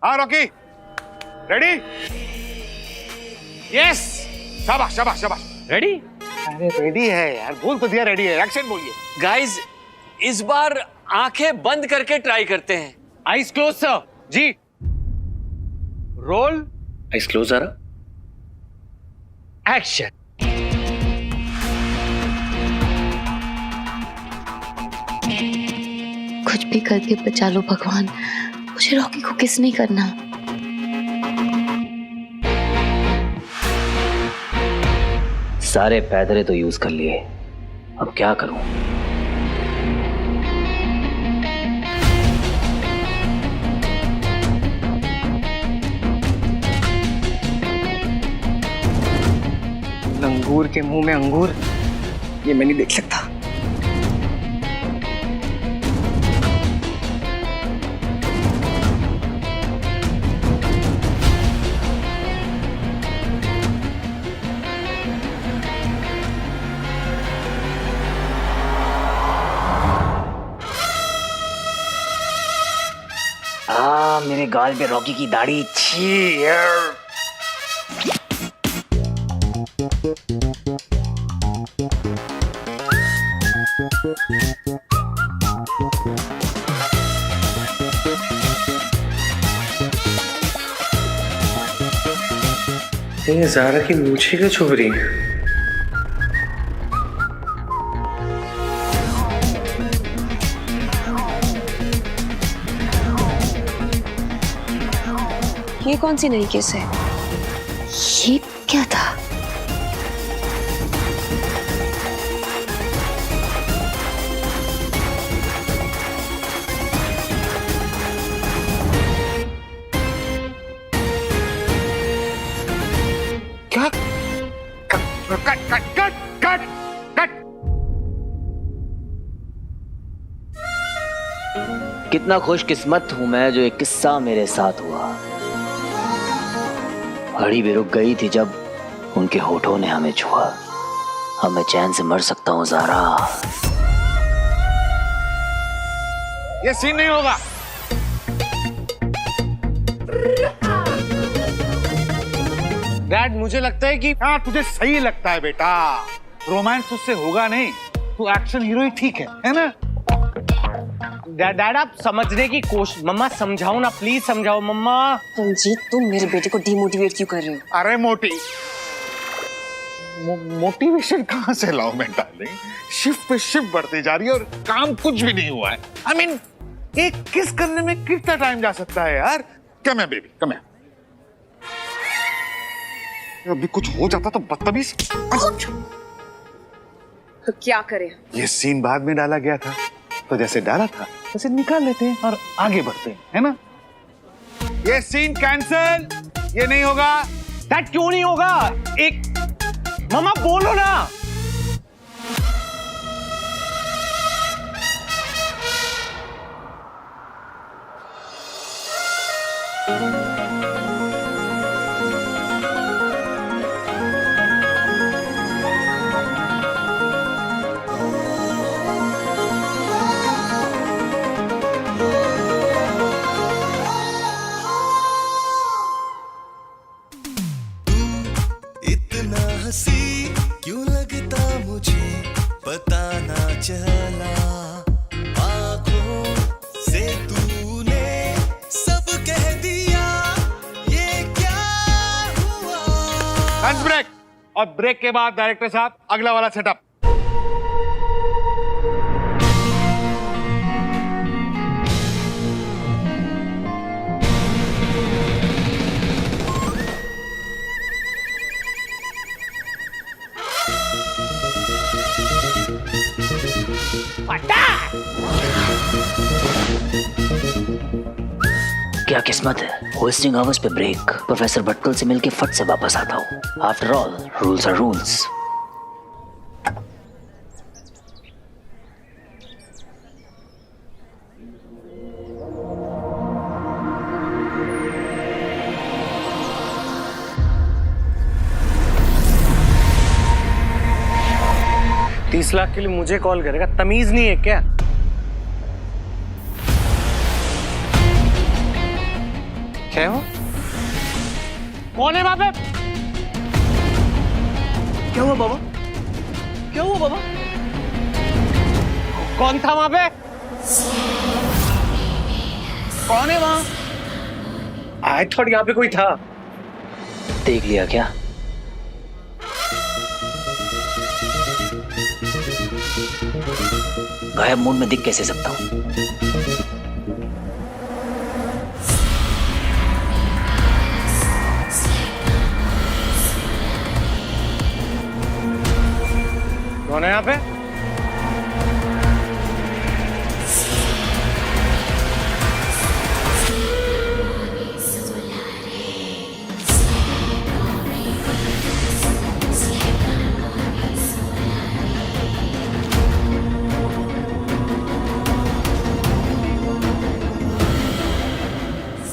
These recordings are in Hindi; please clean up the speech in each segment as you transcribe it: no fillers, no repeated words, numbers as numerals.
हाँ रॉकी, रेडी? यस, शाबाश शाबाश शाबाश। रेडी? अरे रेडी है यार, बोल तो दिया रेडी है, एक्शन बोलिए। गाइस, इस बार आंखें बंद करके ट्राई करते हैं। Eyes close sir. जी, रोल, आइज क्लोज जरा। एक्शन। कुछ भी करके बचा लो भगवान, मुझे रॉकी को किस नहीं करना। सारे पैदरे तो यूज कर लिए, अब क्या करूं? लंगूर के मुंह में अंगूर, ये मैं नहीं देख सकता। मेरे गाल पे रॉकी की दाढ़ी। छी यार। ये ज़ारा की मूछें क्यों छुप रही हैं? ये कौन सी नई केस है? ये क्या था? क्या? Cut cut cut cut cut cut. कितना खुशकिस्मत हूं मैं जो एक किस्सा मेरे साथ हुआ। घड़ी भी रुक गई थी जब उनके होठों ने हमें छुआ। अब मैं चैन से मर सकता हूँ ज़ारा। ये सीन नहीं होगा। डैड, मुझे लगता है कि हाँ तुझे सही लगता है बेटा, रोमांस उससे होगा नहीं, तू एक्शन हीरो ही ठीक है ना? डैड आप समझने की कोशिश। मम्मा समझाओ ना, प्लीज समझाओ मम्मा। रंजीत, तुम मेरे बेटे को डिमोटिवेट क्यों कर रहे हो? अरे मोटिवेशन कहाँ से लाऊं मैं डार्लिंग? शिफ्ट पे शिफ्ट बढ़ती जा रही है और काम कुछ भी नहीं हुआ है। I mean, एक किस करने में कितना टाइम जा सकता है यार? कम है बेबी, कम है। अभी कुछ हो जाता तो बदतमीज। तो क्या करें? ये सीन बाद में डाला गया था, तो जैसे डाला था वैसे निकाल लेते हैं और आगे बढ़ते हैं, है ना? ये सीन कैंसल, ये नहीं होगा। डैड क्यों नहीं होगा? एक मम्मा बोलो ना। हंसी क्यों लगता मुझे पता ना चला, आँखों से तूने सब कह दिया, ये क्या हुआ? लंच ब्रेक, और ब्रेक के बाद डायरेक्टर साहब अगला वाला सेटअप। क्या किस्मत है, वेस्टिंग आवर्स पे ब्रेक। प्रोफेसर भटकल से मिलके फट से वापस आता हूँ। After all rules are rules. $30 lakh के लिए मुझे कॉल करेगा? तमीज नहीं है क्या? क्या हो? कौन है वहां पे? क्या हुआ बाबा? क्या हुआ बाबा? कौन था वहां पे? कौन है वहां? आई थॉट यहाँ पे कोई था। देख लिया क्या? गायब मूड में दिख कैसे सकता हूं? कौन है यहाँ पे?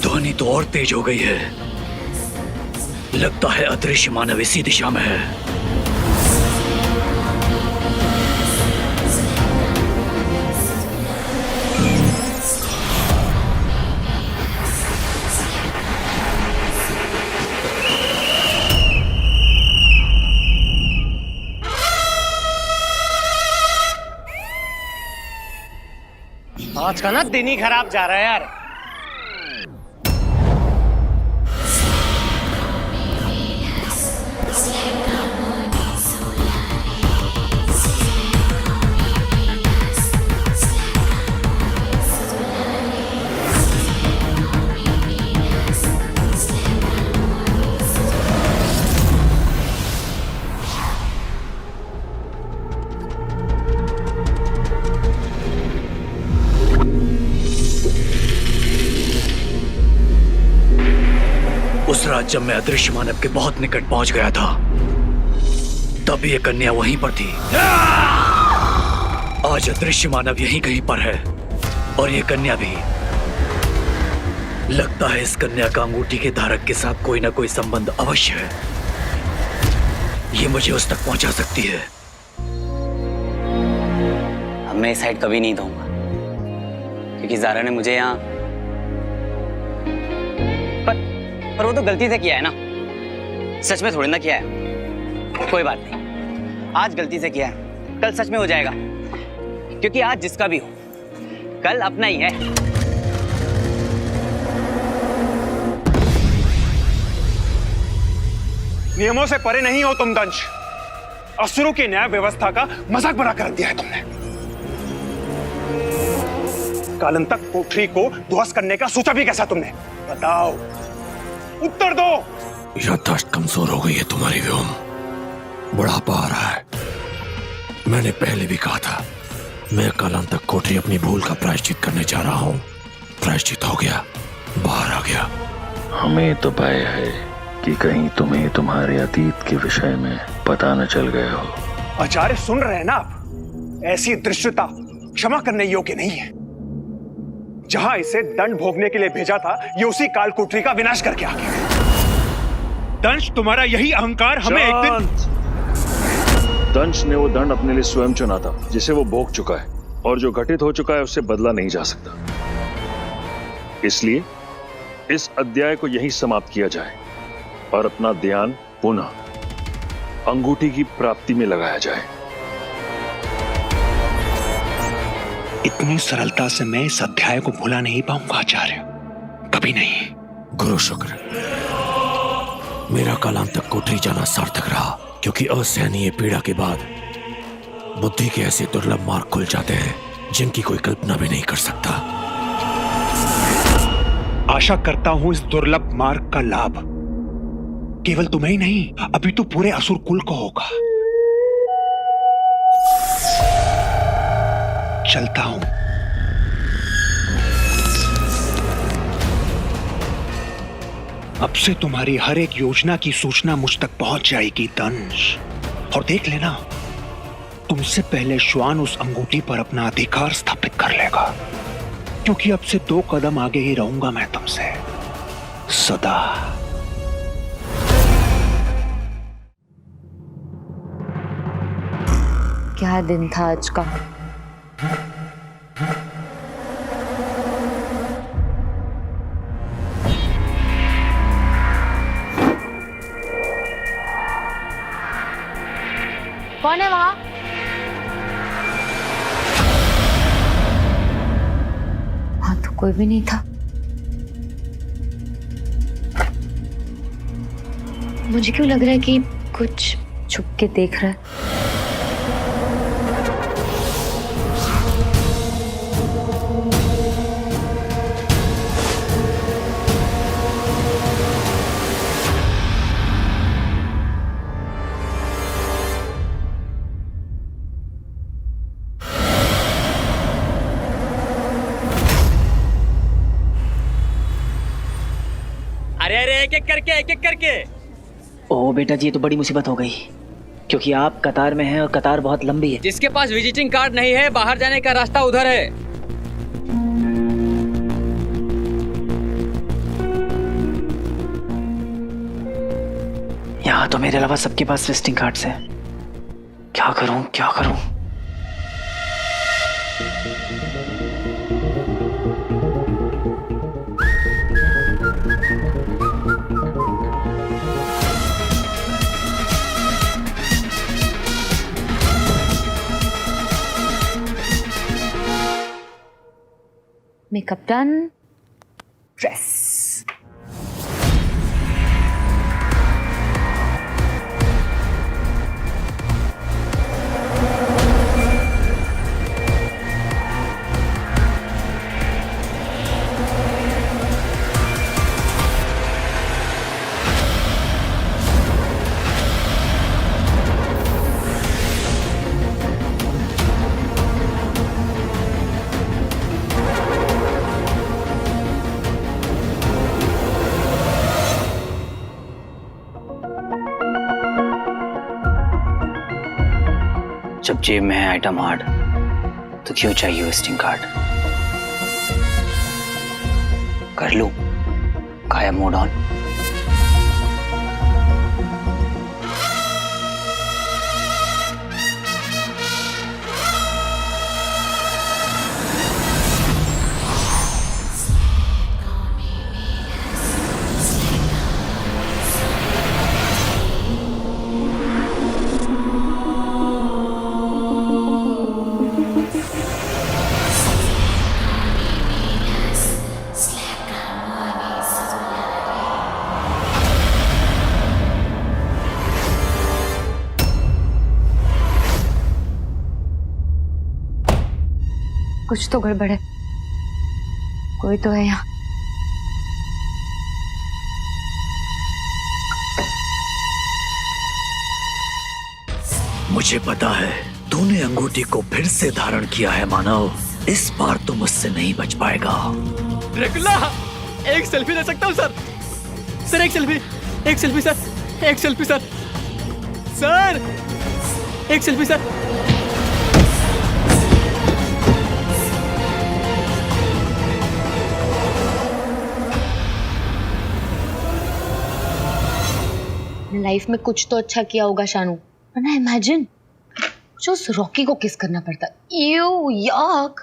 ध्वनि तो और तेज हो गई है। लगता है अदृश्य मानव इसी दिशा में है। आज का ना दिन ही खराब जा रहा है यार। उस रात जब मैं अदृश्य मानव के बहुत निकट पहुंच गया था, तब ये कन्या वहीं पर थी। आज अदृश्य मानव यहीं कहीं पर है और ये कन्या भी। लगता है इस कन्या का अंगूठी के धारक के साथ कोई ना कोई संबंध अवश्य है। ये मुझे उस तक पहुंचा सकती है। अब मैं इस साइड कभी नहीं दूंगा, क्योंकि ज़ारा ने मुझे यहाँ पर वो तो गलती से किया है ना, सच में थोड़ी ना किया है। कोई बात नहीं, आज गलती से किया है, कल सच में हो जाएगा, क्योंकि आज जिसका भी हो कल अपना ही है। नियमों से परे नहीं हो तुम दंश। असुरों की न्याय व्यवस्था का मजाक बना कर दिया है तुमने। कालंतक कोठरी को ध्वस्त करने का सोचा भी कैसा तुमने? बताओ, उत्तर दो। याददाश्त कमजोर हो गई है तुम्हारी व्योम, बुढ़ापा आ रहा है। मैंने पहले भी कहा था, मैं कालांतक कोठरी अपनी भूल का प्रायश्चित करने जा रहा हूँ। प्रायश्चित हो गया, बाहर आ गया। हमें तो भय है कि कहीं तुम्हें तुम्हारे अतीत के विषय में पता न चल गया हो। आचार्य सुन रहे हैं ना आप? ऐसी दृश्यता क्षमा करने योग्य नहीं है। जहां इसे दंड भोगने के लिए भेजा था, ये उसी काल कोठरी का विनाश करके आ गया। दंश, तुम्हारा यही अहंकार हमें एक दिन। दंश ने वो दंड अपने लिए स्वयं चुना था, जिसे वो भोग चुका है, और जो घटित हो चुका है उससे बदला नहीं जा सकता। इसलिए इस अध्याय को यहीं समाप्त किया जाए और अपना ध्यान पुनः अंगूठी की प्राप्ति में लगाया जाए। इतनी सरलता से मैं इस अध्याय को भुला नहीं पाऊंगा आचार्य, कभी नहीं। गुरु शुक्र, मेरा कालांतक कोठरी जाना सार्थक रहा, क्योंकि असहनीय पीड़ा के बाद बुद्धि के ऐसे दुर्लभ मार्ग खुल जाते हैं जिनकी कोई कल्पना भी नहीं कर सकता। आशा करता हूं इस दुर्लभ मार्ग का लाभ केवल तुम्हें ही नहीं, अभी तो पूरे असुर कुल को होगा। चलता हूं। अब से तुम्हारी हर एक योजना की सूचना मुझ तक पहुंच जाएगी दंश, और देख लेना, तुमसे पहले श्वान उस अंगूठी पर अपना अधिकार स्थापित कर लेगा, क्योंकि अब से 2 कदम आगे ही रहूंगा मैं तुमसे सदा। क्या दिन था आज का। कोई भी नहीं था। मुझे क्यों लग रहा है कि कुछ छुप के देख रहा है। अरे अरे एक एक करके। ओ बेटा जी, ये तो बड़ी मुसीबत हो गई, क्योंकि आप कतार में हैं और कतार बहुत लंबी है। जिसके पास विजिटिंग कार्ड नहीं है, बाहर जाने का रास्ता उधर है। यहाँ तो मेरे अलावा सबके पास विजिटिंग कार्ड्स हैं। क्या करूं क्या करूं? Makeup done, dress. जब जेब में है आइटम हार्ड, तो क्यों चाहिए विजिटिंग कार्ड? कर लूं काया मोड ऑन। कुछ तो गड़बड़ है, कोई तो है यहाँ। मुझे पता है तूने अंगूठी को फिर से धारण किया है मानव। इस बार तो मुझसे नहीं बच पाएगा। ड्रैकुला, एक सेल्फी ले सकता हूँ सर? सर एक सेल्फी सर, एक सेल्फी सर, सर एक सेल्फी सर। लाइफ में कुछ तो अच्छा किया होगा शानू, वरना इमेजिन जो उस रॉकी को किस करना पड़ता। यू याक।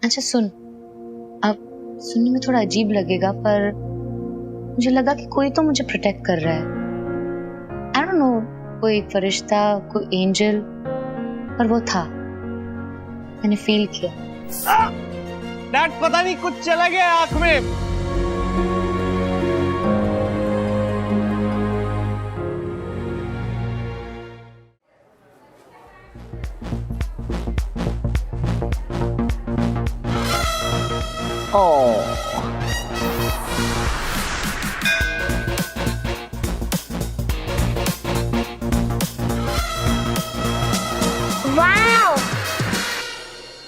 अच्छा सुन, अब सुनने में थोड़ा अजीब लगेगा, पर मुझे लगा कि कोई तो मुझे प्रोटेक्ट कर रहा है। आई डोंट नो, कोई फरिश्ता, कोई एंजल, पर वो था, मैंने फील किया। डैड पता नहीं कुछ चला गया आंख में।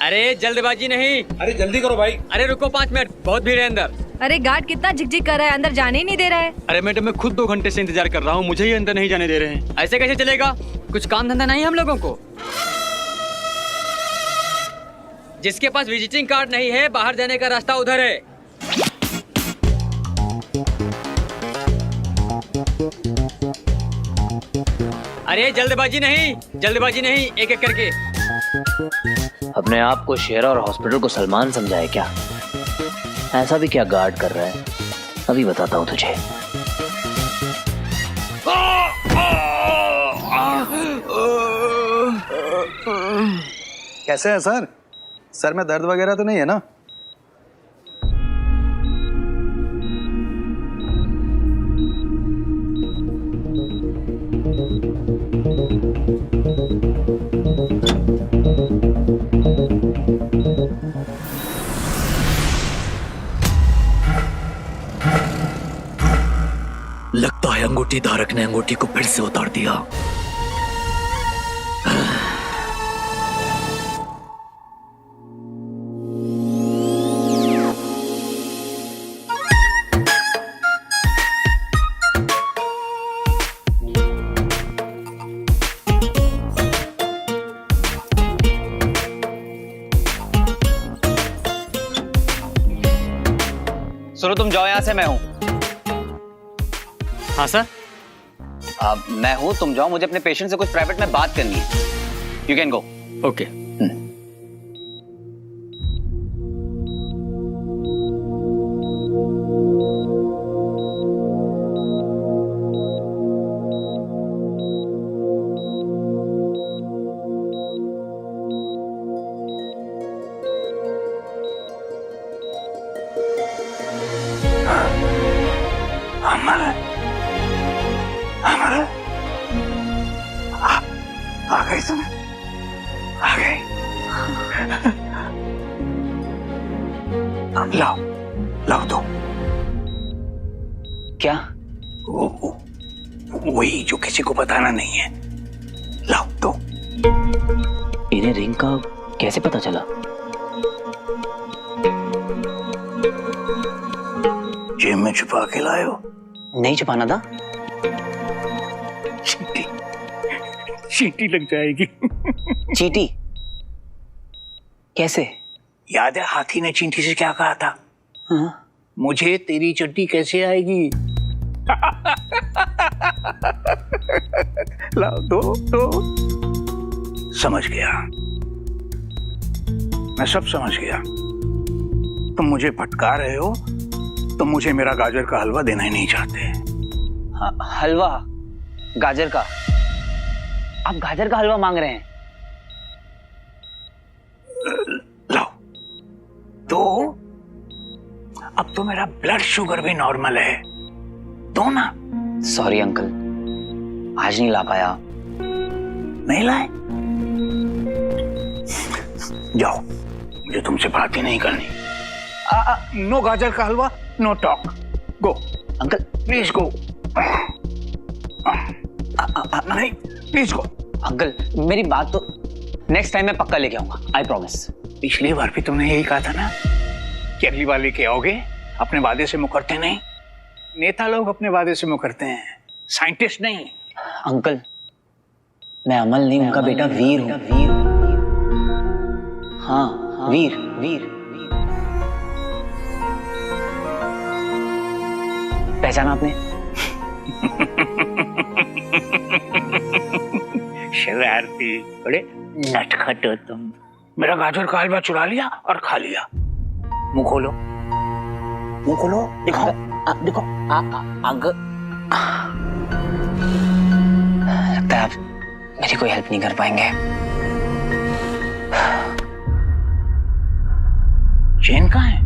अरे जल्दबाजी नहीं। अरे जल्दी करो भाई। अरे रुको 5 मिनट, बहुत भीड़ है अंदर। अरे गार्ड कितना झिकझिक कर रहा है, अंदर जाने ही नहीं दे रहा है। अरे मैडम, मैं खुद 2 घंटे से इंतजार कर रहा हूँ, मुझे ही अंदर नहीं जाने दे रहे हैं। ऐसे कैसे चलेगा? कुछ काम धंधा नहीं है हम लोगों को? जिसके पास विजिटिंग कार्ड नहीं है, बाहर जाने का रास्ता उधर है। अरे जल्दबाजी नहीं, एक एक करके। अपने आप को शेर और हॉस्पिटल को सलमान समझा है क्या? ऐसा भी क्या गार्ड कर रहा है, अभी बताता हूँ तुझे। कैसे है सर? सर में दर्द वगैरह तो नहीं है ना? लगता है अंगूठी धारक ने अंगूठी को फिर से उतार दिया। सुनो, तुम जाओ यहाँ से, मैं हूँ। हाँ सर। मैं हूँ, तुम जाओ, मुझे अपने पेशेंट से कुछ प्राइवेट में बात करनी है। You can go. ओके। अमल, अमल, आ गई तुम, आ गई। लाओ, लाओ दो। क्या? वही जो किसी को बताना नहीं है। लाओ दो। इन्हें रिंग का कैसे पता चला? जेब में छुपा के लाए हो? नहीं छुपाना था। चींटी, चींटी लग जाएगी। चींटी? कैसे? याद है हाथी ने चींटी से क्या कहा था? हाँ? मुझे तेरी चड्डी कैसे आएगी? लाओ दो, दो। समझ गया, मैं सब समझ गया। तुम मुझे भटका रहे हो, तुम मुझे मेरा गाजर का हलवा देना ही नहीं चाहते। हलवा? गाजर का? आप गाजर का हलवा मांग रहे हैं? लाओ दो। अब तो मेरा ब्लड शुगर भी नॉर्मल है, दो ना। सॉरी अंकल, आज नहीं ला पाया। नहीं लाए? जाओ, मुझे तुमसे बात ही नहीं करनी। नो गाजर का हलवा, no talk. Go uncle, please go. नहीं, प्लीज गो। अंकल मेरी बात तो, नेक्स्ट टाइम मैं पक्का लेके आऊंगा, आई प्रॉमिस। पिछली बार भी तुमने यही कहा था ना कि अगली बार लेके आओगे। अपने वादे से मुकरते नहीं। नेता लोग अपने वादे से मुकरते हैं, साइंटिस्ट नहीं। अंकल मैं अमल नहीं, उनका बेटा वीर हूँ। हाँ, वीर वीर। पहचाना आपने? शरारती, बड़े नटखट हो तुम। मेरा गाजर का हलवा चुरा लिया और खा लिया। मुंह खोलो, मुंह खोलो, दिखाओ, देखो। लगता है आप मेरी कोई हेल्प नहीं कर पाएंगे। चेन कहाँ है?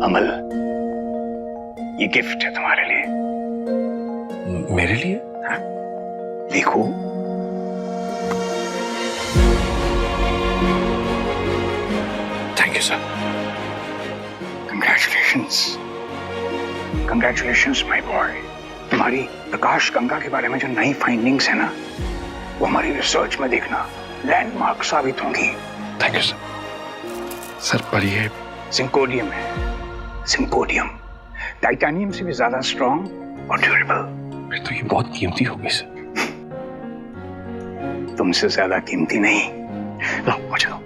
अमल, ये गिफ्ट है तुम्हारे लिए। मेरे लिए? हाँ, देखो। Thank you sir. Congratulations, congratulations my boy. तुम्हारी प्रकाश गंगा के बारे में जो नई फाइंडिंग्स है ना, वो हमारी रिसर्च में देखना लैंडमार्क साबित होंगी। Thank you sir. सर पर ये सिंकोडियम है, सिंकोडियम। टाइटेनियम से भी ज्यादा स्ट्रॉन्ग और ड्यूरेबल। फिर तो ये बहुत कीमती होगी सर। तुमसे ज्यादा कीमती नहीं। लो मुझे दो।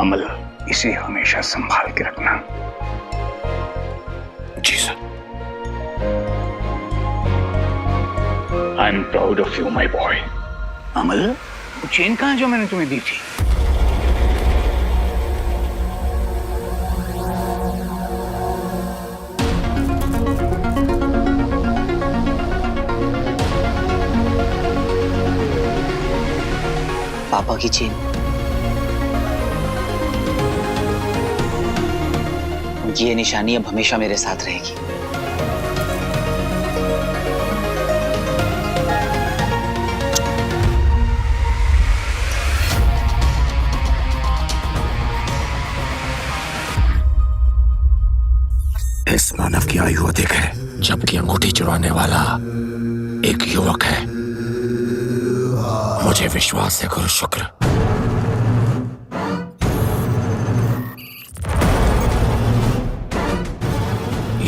अमल, इसे हमेशा संभाल के रखना। जी sir. I am proud of you my boy. Amal, वो चेन कहाँ है जो मैंने तुम्हें दी थी? की चेन। उनकी ये निशानी अब हमेशा मेरे साथ रहेगी। इस मानव की आयु अधिक है, जबकि अंगूठी चुराने वाला एक युवक है। मुझे विश्वास है गुरु शुक्र।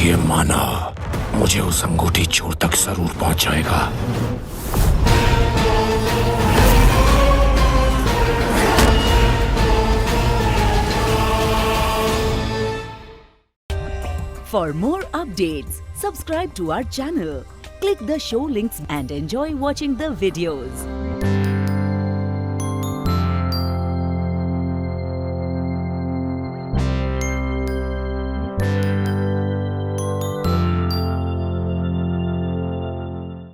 ये मानव मुझे उस अंगूठी चोर तक जरूर पहुंचाएगा। For more updates, subscribe to our channel, click the show links and enjoy watching the videos.